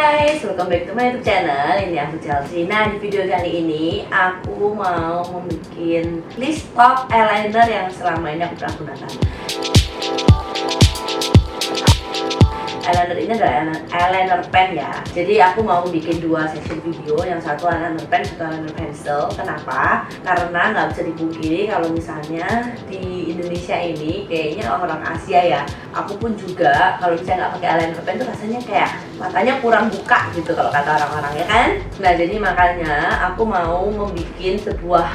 guys, welcome back to my YouTube channel. Ini aku Chelsea. Nah, di video kali ini aku mau membuat list top eyeliner yang selama ini aku pernah gunakan. Eyeliner ini adalah eyeliner pen ya. Jadi aku mau bikin dua section video, yang satu eyeliner pen, satu eyeliner pencil. Kenapa? Karena nggak bisa dipungkiri kalau misalnya di Indonesia ini kayaknya orang Asia ya. Aku pun juga kalau misalnya nggak pakai eyeliner pen tuh rasanya kayak matanya kurang buka gitu kalau kata orang-orang ya kan. Nah jadi makanya aku mau membuat sebuah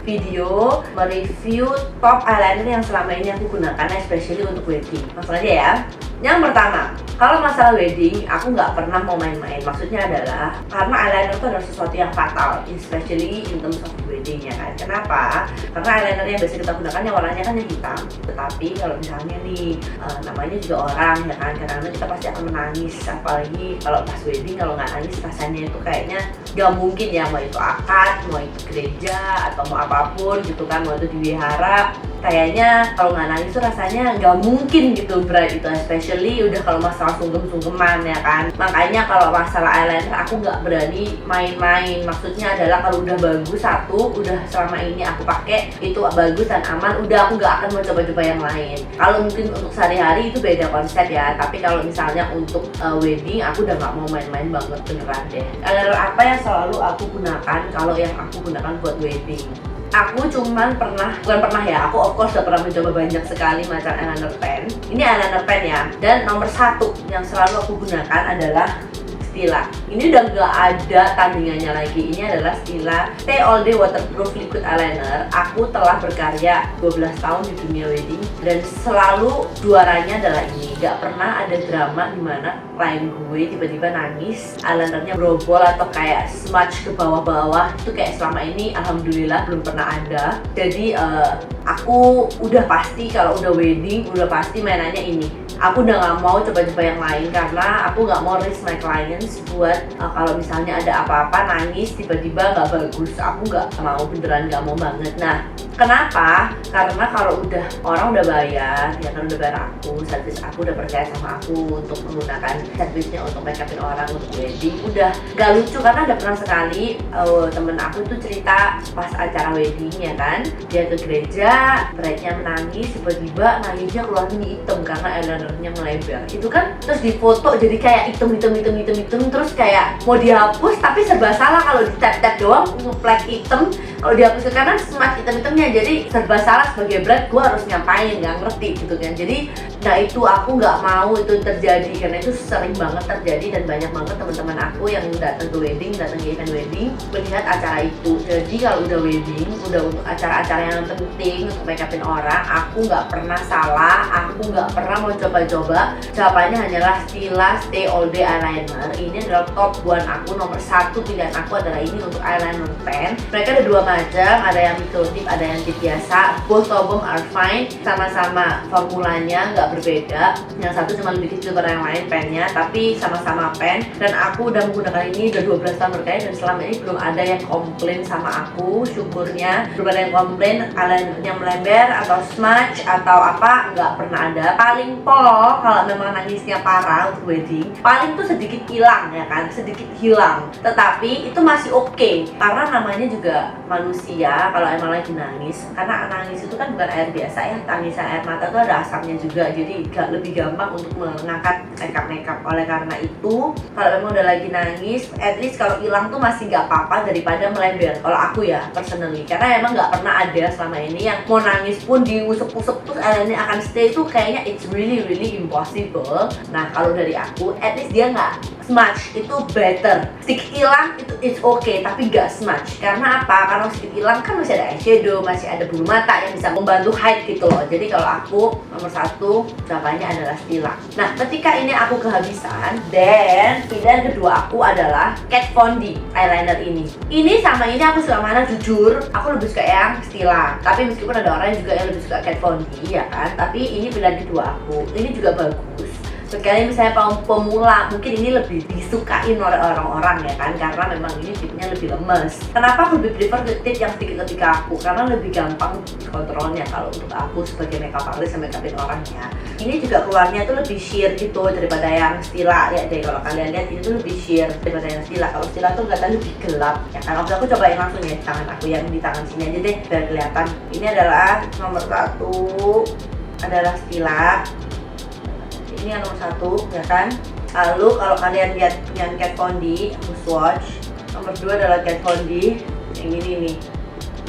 video mereview top eyeliner yang selama ini aku gunakan, especially untuk wedding. Langsung aja ya. Yang pertama, kalau masalah wedding, aku nggak pernah mau main-main. Maksudnya adalah karena eyeliner itu adalah sesuatu yang fatal, especially in terms of wedding ya kan. Kenapa? Karena eyeliner yang biasa kita gunakan yang warnanya kan yang hitam. Tetapi kalau misalnya nih namanya juga orang ya kan, karena kita pasti akan menangis. Apalagi kalau pas wedding, kalau nggak nangis rasanya itu kayaknya nggak mungkin ya. Mau itu akad, mau itu gereja, atau mau apapun gitu kan, mau itu di wihara. Kayaknya kalau nggak nangis tuh rasanya nggak mungkin gitu, bright itu especially udah kalau masalah sungkem-sungkeman ya kan. Makanya kalau masalah eyeliner aku nggak berani main-main. Maksudnya adalah kalau udah bagus satu, udah selama ini aku pakai itu bagus dan aman, udah aku nggak akan mau coba-coba yang lain. Kalau mungkin untuk sehari-hari itu beda konsep ya, tapi kalau misalnya untuk wedding aku udah nggak mau main-main banget beneran deh. Eyeliner apa yang selalu aku gunakan kalau yang aku gunakan buat wedding? Aku cuman bukan pernah ya, aku of course udah pernah mencoba banyak sekali macam eyeliner pen. Ini eyeliner pen ya, dan nomor satu yang selalu aku gunakan adalah Stila. Ini udah gak ada tandingannya lagi. Ini adalah Stila Stay All Day Waterproof Liquid Eyeliner. Aku telah berkarya 12 tahun di dunia wedding dan selalu juaranya adalah ini. Gak pernah ada drama dimana klien gue tiba-tiba nangis, eyelinernya berobol atau kayak smudge ke bawah-bawah. Itu kayak selama ini alhamdulillah belum pernah ada. Jadi aku udah pasti kalau udah wedding, udah pasti mainannya ini. Aku udah gak mau coba-coba yang lain karena aku gak mau risk my clients buat kalau misalnya ada apa-apa nangis tiba-tiba gak bagus. Aku gak mau, beneran gak mau banget. Nah kenapa? Karena kalau orang udah bayar, ya kan udah bayar aku, service aku udah percaya sama aku untuk menggunakan service-nya untuk make upin orang untuk wedding, udah gak lucu. Karena ada pernah sekali temen aku tuh cerita pas acara wedding ya kan, dia ke gereja, bride-nya menangis, tiba-tiba nangisnya keluar mini hitam karena eyelinernya melebar. Itu kan terus difoto jadi kayak hitam, terus kayak mau dihapus tapi serba salah. Kalau di tap doang ngeplek hitam, kalau dihapus ke kanan smudge hitam-hitamnya. Jadi serba salah sebagai bride, gue harus nyampain, nggak ngerti gitu kan. Jadi nah itu aku nggak mau itu terjadi karena itu sering banget terjadi dan banyak banget teman-teman aku yang datang ke wedding, datang ke event wedding melihat acara itu. Jadi kalau udah wedding, udah untuk acara-acara yang penting untuk make upin orang, aku nggak pernah salah, aku nggak pernah mau coba-coba. Jawabannya hanyalah Stila Stay All Day Eyeliner. Ini adalah top 1 aku, nomor 1 pilihan aku adalah ini untuk eyeliner pen. Mereka ada dua macam, ada yang micro tip, ada yang tip biasa. Both of them are fine, sama-sama formulanya nggak berbeda. Yang satu cuma lebih kecil dari yang lain pennya, tapi sama-sama pen. Dan aku udah menggunakan ini udah 12 tahun berkali dan selama ini belum ada yang komplain sama aku. Syukurnya belum ada yang komplain eyelinernya melebar atau smudge atau apa, nggak pernah ada. Paling pol kalau memang nangisnya parah untuk wedding, paling tuh sedikit hilang ya kan, sedikit hilang. Tetapi itu masih oke, karena namanya juga manusia. Kalau emang lagi nangis, karena nangis itu kan bukan air biasa ya, tangisan air mata tuh ada asapnya juga, jadi lebih gampang untuk mengangkat makeup. Oleh karena itu kalau memang udah lagi nangis, at least kalau hilang tuh masih nggak apa-apa daripada melebar. Kalau aku ya personally, karena emang nggak pernah ada selama ini yang mau nangis pun diusap-usap terus eyelinernya akan stay, itu kayaknya it's really impossible. Nah kalau dari aku, at least dia nggak smudge, itu better. Sedikit hilang itu it's okay, tapi nggak smudge. Karena apa? Karena sedikit hilang kan masih ada eyeshadow, masih ada bulu mata yang bisa membantu hide gitu loh. Jadi kalau aku nomor 1 jawabannya adalah Stila. Nah ketika ini aku kehabisan, dan pilihan kedua aku adalah Kat Von D eyeliner ini. Ini sama ini aku suka mana? Jujur aku lebih suka yang Stila, tapi meskipun ada orang juga yang lebih suka Kat Von D ya kan, tapi ini pilihan kedua aku. Ini juga bagus. Sekali misalnya pemula, mungkin ini lebih disukain oleh orang-orang ya kan, karena memang ini tipnya lebih lemes. Kenapa aku lebih prefer ke tip yang sedikit ketika aku? Karena lebih gampang kontrolnya kalau untuk aku sebagai makeup artist yang makeupin orangnya. Ini juga keluarnya tuh lebih sheer gitu daripada yang Stila ya deh. Kalau kalian lihat ini tuh lebih sheer daripada yang Stila. Kalau Stila tuh kelihatan lebih gelap ya kan. Aku cobain langsung ya di tangan aku, yang di tangan sini aja deh biar kelihatan. Ini adalah nomor 1 adalah Stila. Ini yang nomor 1 ya kan. Lalu kalau kalian lihat punya Kat Von D, aku swatch. Nomor 2 adalah Kat Von D yang ini nih.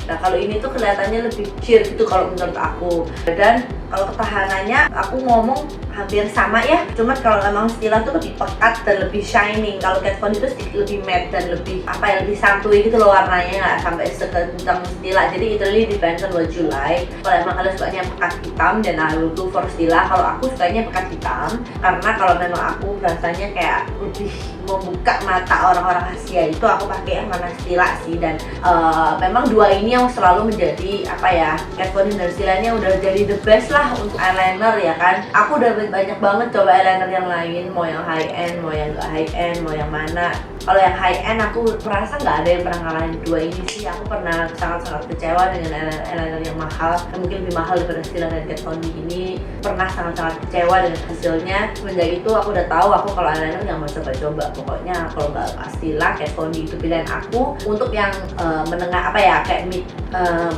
Nah kalau ini tuh kelihatannya lebih sheer gitu kalau menurut aku. Dan kalau ketahanannya aku ngomong hampir sama ya, cuma kalau emang Stila tuh lebih pekat dan lebih shining. Kalau Kat Von D itu sedikit lebih matte dan lebih apa ya, lebih santuy gitu loh warnanya, nggak sampai sekencang Stila. Jadi it really depends on what you like. Kalau emang kalian sukanya pekat hitam, dan I will go for Stila. Kalau aku sukanya pekat hitam karena kalau memang aku rasanya kayak lebih membuka mata orang-orang Asia itu, aku pakai yang mana Stila sih. Dan memang dua ini yang selalu menjadi apa ya, Kat Von D dan Stilanya udah jadi the best lah untuk eyeliner ya kan. Aku udah banyak banget coba eyeliner yang lain, mau yang high end, mau yang gak high end, mau yang mana. Kalau yang high end aku merasa nggak ada yang pernah ngalahin dua ini sih. Aku pernah sangat-sangat kecewa dengan eyeliner yang mahal, yang mungkin lebih mahal daripada Stila dan Kat Von D ini. Pernah sangat-sangat kecewa dengan hasilnya. Semenjak itu aku udah tahu aku kalau eyeliner nggak mau coba-coba. Pokoknya kalau nggak Stila, Kat Von D itu pilihan aku. Untuk yang menengah apa ya, kayak mid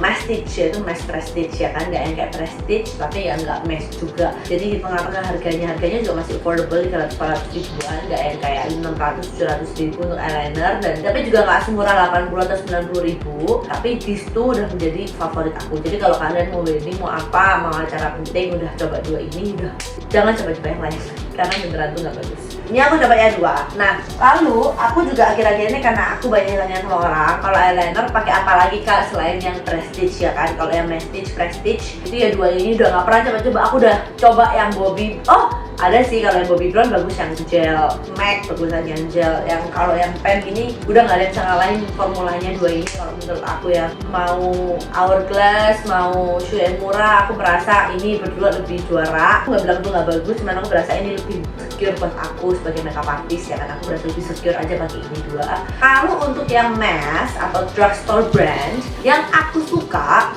prestige ya, itu mass prestige ya kan, nggak yang kayak prestige tapi ya nggak mass juga. Jadi di tengah-tengah harganya juga masih affordable di 300-400 ribuan, nggak yang kayak 600-700 ribu untuk eyeliner. Dan tapi juga nggak semurah 80 atau 90 ribu. Tapi these two udah menjadi favorit aku. Jadi kalau kalian mau wedding, mau apa, mau acara penting, udah coba dua ini, udah jangan coba-coba yang lain karena beneran tuh nggak bagus. Ini aku dapat ya 2. Nah, lalu aku juga akhir-akhir ini karena aku banyak tanya sama orang, kalau eyeliner pakai apa lagi kak selain yang prestige ya kan. Kalau yang prestige itu ya 2 ini udah nggak pernah coba-coba. Aku udah coba yang Bobbi. Oh, ada sih kalau yang Bobbi Brown bagus yang gel, MAC bagusan yang gel. Yang kalau yang pen ini udah nggak ada yang bisa ngalahin formulanya 2 ini kalau menurut aku ya. Mau Hourglass, mau Shu Uemura, aku merasa ini berdua lebih juara. Aku nggak bilang itu nggak bagus, cuman aku merasa ini lebih secure buat aku sebagai makeup artist ya kan. Aku merasa lebih secure aja pakai ini 2. Kalau untuk yang mass atau drugstore brand, yang aku suka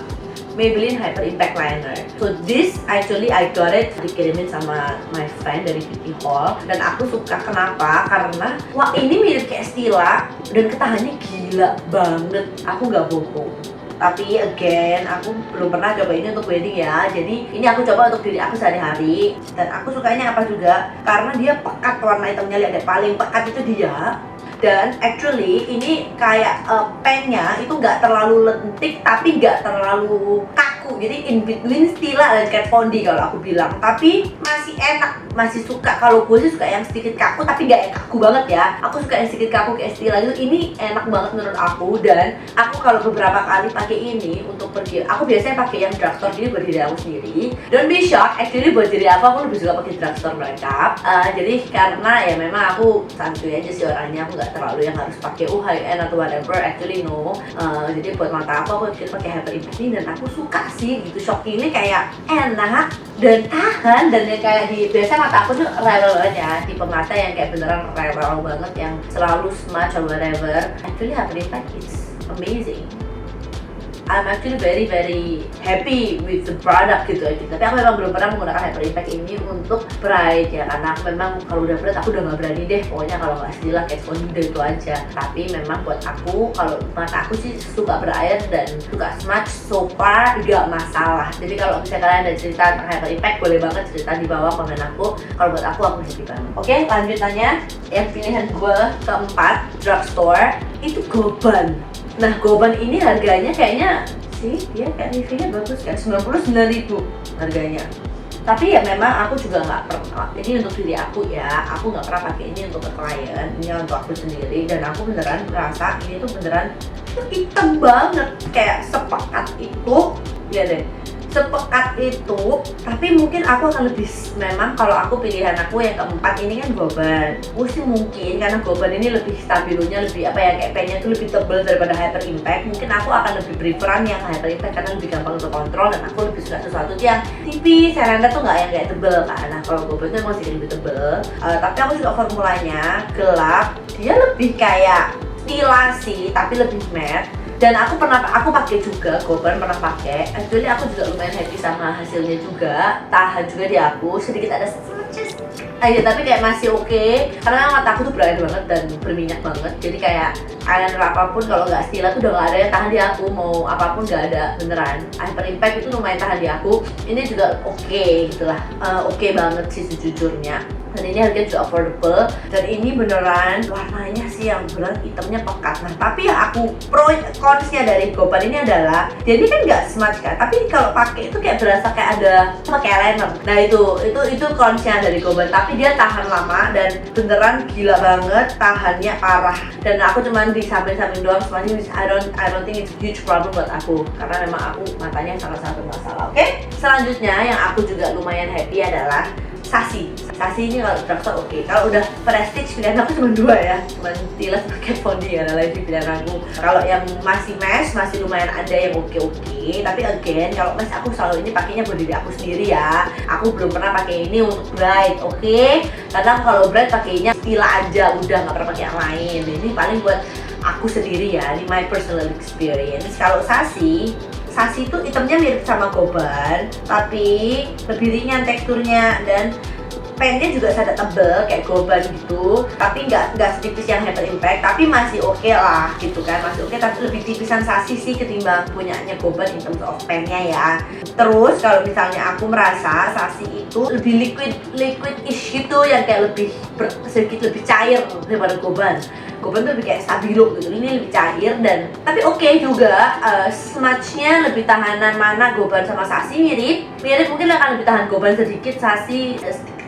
Maybelline Hyper Impact Liner. So this actually I got it dikirimin sama my friend dari Beauty Hall, dan aku suka kenapa? Karena wah ini mirip kayak Stila dan ketahannya gila banget. Aku nggak bohong. Tapi again, aku belum pernah coba ini untuk wedding ya. Jadi ini aku coba untuk diri aku sehari-hari. Dan aku sukanya apa juga? Karena dia pekat warna hitamnya, lihat deh, paling pekat itu dia. Dan actually ini kayak pennya itu nggak terlalu lentik tapi nggak terlalu kaku. Jadi in between Stila dan Kat Von D kalau aku bilang. Tapi masih enak, masih suka. Kalau gue sih suka yang sedikit kaku tapi nggak yang kaku banget ya. Aku suka yang sedikit kaku kayak Stila gitu. Ini enak banget menurut aku. Dan aku kalau beberapa kali pakai ini untuk pergi, aku biasanya pakai yang drugstore jadi buat diri aku sendiri. Don't be shocked, actually buat diri aku lebih suka pakai drugstore makeup. Jadi karena ya memang aku santuy aja sih orangnya, aku nggak terlalu yang harus pakai high end atau whatever. Actually no. Jadi buat mata aku pakai Hyper Impact ini dan aku suka sih gitu. Shockingly kayak enak dan tahan, dan yang kayak di biasa mata aku tuh rewel banget ya, tipe mata yang kayak beneran rewel banget yang selalu smudge or whatever. Actually Hyper Impact is amazing. I'm actually very happy with the product gitu aja. Tapi aku memang belum pernah menggunakan Hyper Impact ini untuk bride ya, karena aku memang kalau udah bride aku udah nggak berani deh. Pokoknya kalau nggak Stila, Kat Von D itu aja. Tapi memang buat aku, kalau mata aku sih suka berair dan suka smudge, so far nggak masalah. Jadi kalau misalnya kalian ada cerita tentang Hyper Impact, boleh banget cerita di bawah komen aku. Kalau buat aku happy banget. Oke, lanjutannya yang pilihan gue keempat, drugstore, itu Goban. Nah, Goban ini harganya kayaknya sih dia kayak reviewnya bagus kan, 99.000 harganya. Tapi ya memang aku juga nggak pernah, ini untuk diri aku ya, aku nggak pernah pakai ini untuk ke klien, ini untuk aku sendiri. Dan aku beneran merasa ini tuh beneran hitam banget, kayak sepekat itu. Lihat deh, sepekat itu, tapi mungkin aku akan lebih, memang kalau aku pilihan aku yang keempat ini kan Goban. Sih mungkin karena Goban ini lebih stabilonya lebih apa ya, kayak pennya itu lebih tebal daripada Hyper Impact. Mungkin aku akan lebih preferan yang Hyper Impact karena lebih gampang untuk kontrol, dan aku lebih suka sesuatu yang tipis. Seranda tuh nggak yang kayak tebel kan. Nah kalau Goban itu emang sedikit lebih tebel, tapi aku suka formulanya gelap. Dia lebih kayak stilasi tapi lebih matte. Dan aku pakai juga, Goban pernah pakai. Actually aku juga lumayan happy sama hasilnya juga. Tahan juga di aku, sedikit ada smudges aja tapi kayak masih oke. Karena mataku tuh berair banget dan berminyak banget. Jadi kayak eyeliner apapun kalau nggak stila tuh udah nggak ada yang tahan di aku. Mau apapun nggak ada beneran. Hyper Impact itu lumayan tahan di aku. Ini juga oke gitulah, oke banget sih sejujurnya. Dan ini harganya juga affordable, dan ini beneran warnanya sih yang beneran hitamnya pekat. Nah tapi yang aku pro consnya dari Goban ini adalah dia ini kan nggak smudge kan, tapi kalau pakai itu kayak berasa kayak ada pakai eyeliner. Nah itu consnya dari Goban, tapi dia tahan lama dan beneran gila banget tahannya parah. Dan aku cuman di samping-samping doang smudging. I don't think it's huge problem buat aku karena memang aku matanya sangat-sangat bermasalah. Oke? Selanjutnya yang aku juga lumayan happy adalah Sassy ini kalau drugstore oke. Kalau udah prestige pilihan aku cuma dua ya, cuma Tilas pakai Fondi ya, lagi pilihan aku. Kalau yang masih mesh masih lumayan ada yang oke. Tapi again kalau mesh aku selalu ini pakainya buat diri aku sendiri ya. Aku belum pernah pakai ini untuk bright, oke? Kadang kalau bright pakainya Stila aja, udah nggak pernah pakai yang lain. Ini paling buat aku sendiri ya, ini my personal experience. Kalau Sassy itu hitamnya mirip sama Goban, tapi lebih ringan teksturnya, dan pennya juga sadar tebel kayak Goban gitu, tapi nggak setipis yang Hyper Impact, tapi masih oke lah gitu kan, masih oke, tapi lebih tipisan Sassy sih ketimbang punyanya Goban in terms of pennya ya. Terus kalau misalnya aku merasa Sassy itu lebih liquid-ish gitu, yang kayak sedikit lebih cair daripada Goban. Goban tuh lebih kayak stabilo gitu, ini lebih cair dan tapi oke juga. Smudge-nya lebih tahanan, mana Goban sama Sassy mirip mungkin akan lebih tahan Goban sedikit, Sassy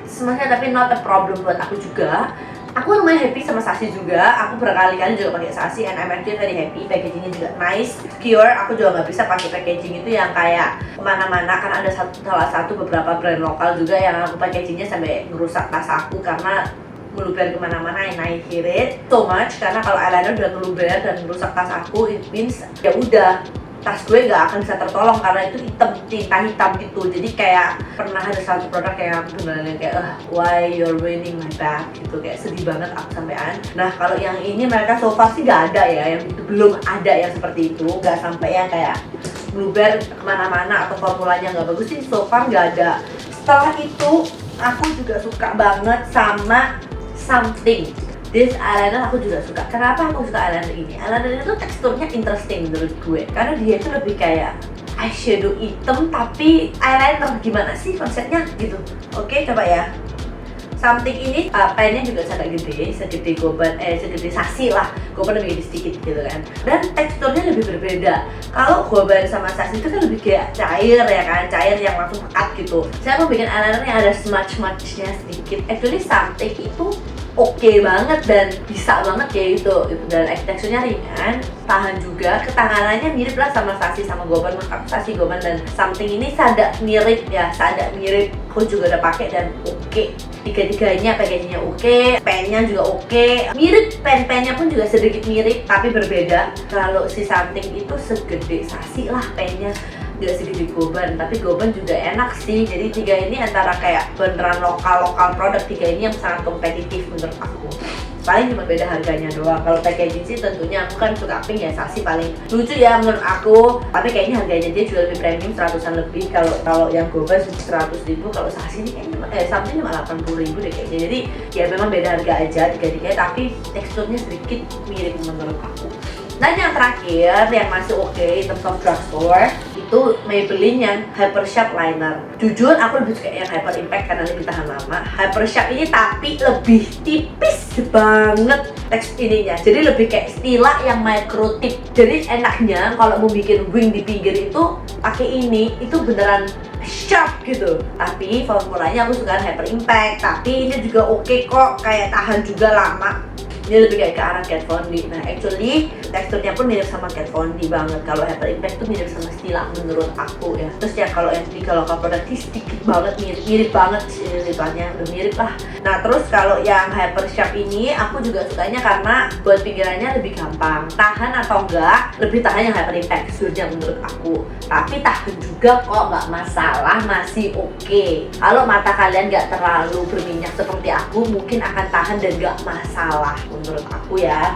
smudge-nya tapi not a problem buat aku juga. Aku lumayan happy sama Sassy juga, aku berkali-kali juga pakai Sassy and I'm actually very happy. Packagingnya juga nice, secure. Aku juga nggak bisa pakai packaging itu yang kayak kemana-mana, karena ada salah satu beberapa brand lokal juga yang aku packagingnya sampai ngerusak tas aku karena meluber kemana-mana, and I hate it so much. Karena kalau eyeliner udah meluber dan merusak tas aku, it means ya udah, tas gue nggak akan bisa tertolong karena itu tinta hitam gitu. Jadi kayak pernah ada satu produk yang aku beneran kayak why you're ruining my bag gitu, kayak sedih banget aku sampean. Nah kalau yang ini mereka so far sih nggak ada ya, yang itu belum ada yang seperti itu, nggak sampai yang kayak meluber kemana-mana atau formulanya nggak bagus sih, so far nggak ada. Setelah itu aku juga suka banget sama Something. This eyeliner aku juga suka. Kenapa aku suka eyeliner ini? Eyeliner itu teksturnya interesting menurut gue, karena dia itu lebih kayak eyeshadow hitam tapi eyeliner. Gimana sih konsepnya gitu? Oke, coba ya. Something ini pennya juga sangat segede Goban, segede Sassy lah. Goban lebih gede sedikit gitu kan. Dan teksturnya lebih berbeda. Kalau Goban sama Sassy itu kan lebih kayak cair ya kan, cair yang langsung pekat gitu. Saya mau bikin eyeliner yang ada smudge-nya sedikit. Actually Something itu oke banget dan bisa banget ya itu, dan teksturnya ringan, tahan juga, ketanganannya mirip lah sama Sassy sama Goban. Menurut aku Sassy, Goban dan Something ini sada mirip. Aku juga udah pakai dan oke. Tiga-tiganya packagingnya oke, pennya juga oke, mirip, pennya pun juga sedikit mirip tapi berbeda. Kalau si Something itu segede Sassy lah pennya, nggak segede Goban, tapi Goban juga enak sih. Jadi tiga ini antara kayak beneran lokal produk, tiga ini yang sangat kompetitif menurut aku. Paling cuma beda harganya doang. Kalau packaging sih tentunya aku kan suka pink ya, Sassy paling lucu ya menurut aku. Tapi kayaknya harganya dia juga lebih premium, 100-an lebih. Kalau yang Goban 100.000, kalau Sassy ini kayaknya Something cuma 80.000 deh kayaknya. Jadi ya memang beda harga aja tiga-tiganya, tapi teksturnya sedikit mirip menurut aku. Dan yang terakhir yang masih oke in terms of drugstore itu Maybelline yang Hyper Sharp Liner. Jujur aku lebih suka yang Hyper Impact karena lebih tahan lama. Hyper Sharp ini tapi lebih tipis banget teks ininya. Jadi lebih kayak Stila yang micro tip. Jadi enaknya kalau mau bikin wing di pinggir itu pakai ini, itu beneran sharp gitu. Tapi formulanya aku suka Hyper Impact, tapi ini juga oke kok, kayak tahan juga lama. Ini lebih kayak ke arah Kat Von D. Nah, actually teksturnya pun mirip sama Kat Von D banget. Kalau Hyper Impact tuh mirip sama Stila menurut aku ya. Terus ya kalau yang di lokal product sedikit banget mirip banget sih lipannya, udah mirip lah. Nah, terus kalau yang Hyper Sharp ini aku juga sukanya karena buat pinggirannya lebih gampang. Tahan atau enggak, lebih tahan yang Hyper Impact sebenarnya menurut aku. Tapi tahan juga kok, nggak masalah, masih oke. Kalau mata kalian nggak terlalu berminyak seperti aku, mungkin akan tahan dan nggak masalah menurut aku ya.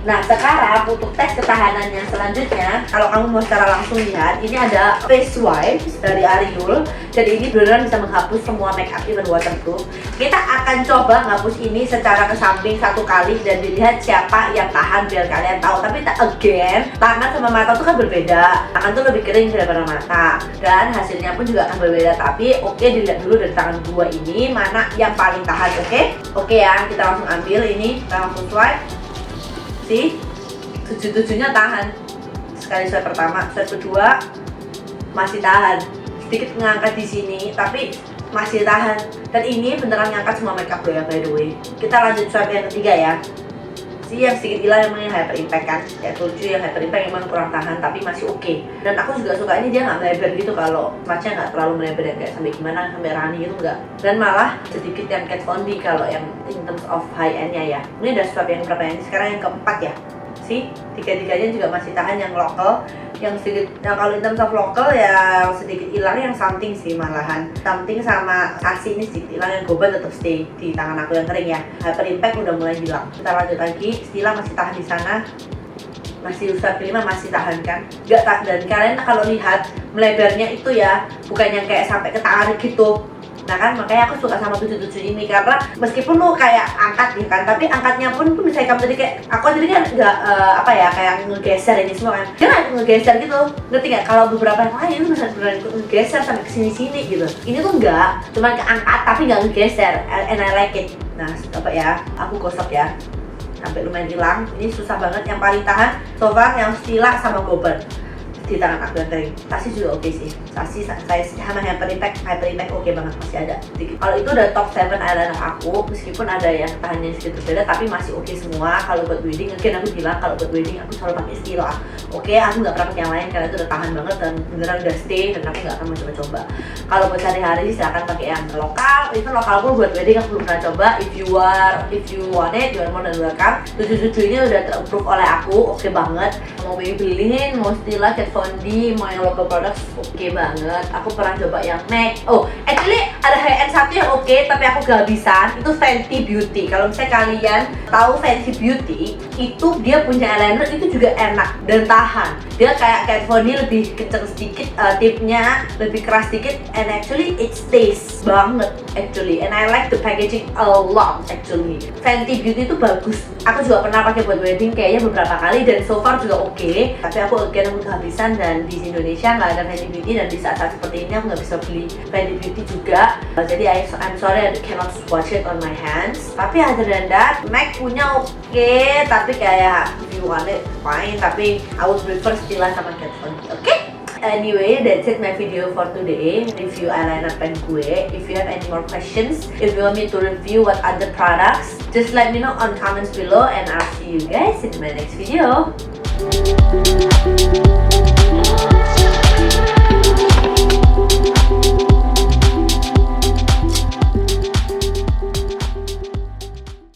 Nah, sekarang untuk tes ketahanannya selanjutnya, kalau kamu mau secara langsung lihat, ini ada face wipes dari Ariel. Jadi ini beneran bisa menghapus semua makeup even waterproof. Kita akan coba menghapus ini secara ke samping satu kali dan dilihat siapa yang tahan biar kalian tahu. Tapi again, tangan sama mata tuh kan berbeda. Tangan tuh lebih kering daripada mata dan hasilnya pun juga akan berbeda. Tapi oke, dilihat dulu dari tangan gua ini mana yang paling tahan, oke? Oke ya, kita langsung ambil ini, kita langsung swipe. Sih, 7-7-nya tahan. Sekali swipe pertama, swipe kedua masih tahan. Sedikit ngangkat di sini, tapi masih tahan. Dan ini beneran ngangkat semua makeup lo ya, by the way. Kita lanjut swipe yang ketiga ya. Si yang sedikit hilang emang yang Hyper Impact kan. Kayak tujuh yang Hyper Impact emang kurang tahan, tapi masih oke. Dan aku juga suka ini dia nggak melebar gitu, kalau matchnya nggak terlalu melebar yang kayak sampai gimana, sampai rani gitu nggak. Dan malah sedikit yang Kat Von D kalau yang in terms of high end-nya ya. Ini udah swipe yang berapa ini? Sekarang yang keempat ya. Sih, tiga-tiganya juga masih tahan yang lokal. Yang sedikit, yang kalau in terms of lokal ya sedikit hilang yang something sih malahan. Something sama Sasi ini sedikit hilang, yang Goban tetap stay di tangan aku yang kering ya. Hyper Impact udah mulai hilang. Kita lanjut lagi, Stila masih tahan di sana. Masih usaha kelima masih tahan kan? Gak tak, dan kalian kalau lihat melebarnya itu ya bukan yang kayak sampai ke tangan gitu. Nah kan, makanya aku suka sama 77 ini karena meskipun lu kayak angkat nih kan, tapi angkatnya pun bisa kamu tadi kayak aku tadi kan nggak apa ya, kayak ngegeser ini semua kan, dia nggak ngegeser gitu, ngerti nggak? Kalau beberapa yang lain itu bisa beneran ngegeser sampai kesini-sini gitu. Ini tuh nggak, cuma keangkat tapi nggak ngegeser, and I like it. Nah, coba ya, aku gosok ya sampai lumayan hilang. Ini susah banget. Yang paling tahan so far yang Stila sama Goban di tangan aku yang kering. Sasi juga oke sih. Sasi saya sama Hyper Impact oke banget, masih ada sedikit. Kalau itu udah top 7 eyeliner aku, meskipun ada yang tahannya sedikit berbeda tapi masih oke semua. Kalau buat wedding, mungkin aku bilang kalau buat wedding aku selalu pakai Stila. Oke, aku nggak pernah pakai yang lain karena itu udah tahan banget dan beneran udah stay dan aku nggak akan mencoba-coba. Kalau buat sehari-hari sih silakan pakai yang lokal. Itu lokal pun buat wedding aku belum pernah coba. If you want it, you are more than welcome. 77 ini udah ter-approve oleh aku, oke banget. Mau beliin, mau Stila, Kat Von D, mau yang local products, oke banget. Aku pernah coba yang MAC. Oh, actually ada high end satu yang oke, tapi aku kehabisan. Itu Fenty Beauty. Kalau misalnya kalian tahu Fenty Beauty, itu dia punya eyeliner itu juga enak dan tahan. Dia kayak Kat Von D lebih kenceng sedikit, tipnya lebih keras sedikit, and actually it stays banget actually. And I like the packaging a lot actually. Fenty Beauty itu bagus. Aku juga pernah pakai buat wedding kayaknya beberapa kali dan so far juga oke. Tapi aku again kehabisan dan di Indonesia nggak ada Fenty Beauty, dan di saat-saat seperti ini aku nggak bisa beli Fenty Beauty juga. Jadi I'm sorry I cannot swatch it on my hands. Tapi other than that, MAC punya oke, tapi kayak if you want it fine. Tapi I would prefer Stila sama Kat Von D. Oke? Anyway, that's it my video for today. Review eyeliner pen gue. If you have any more questions, if you want me to review what other products, just let me know on comments below, and I'll see you guys in my next video.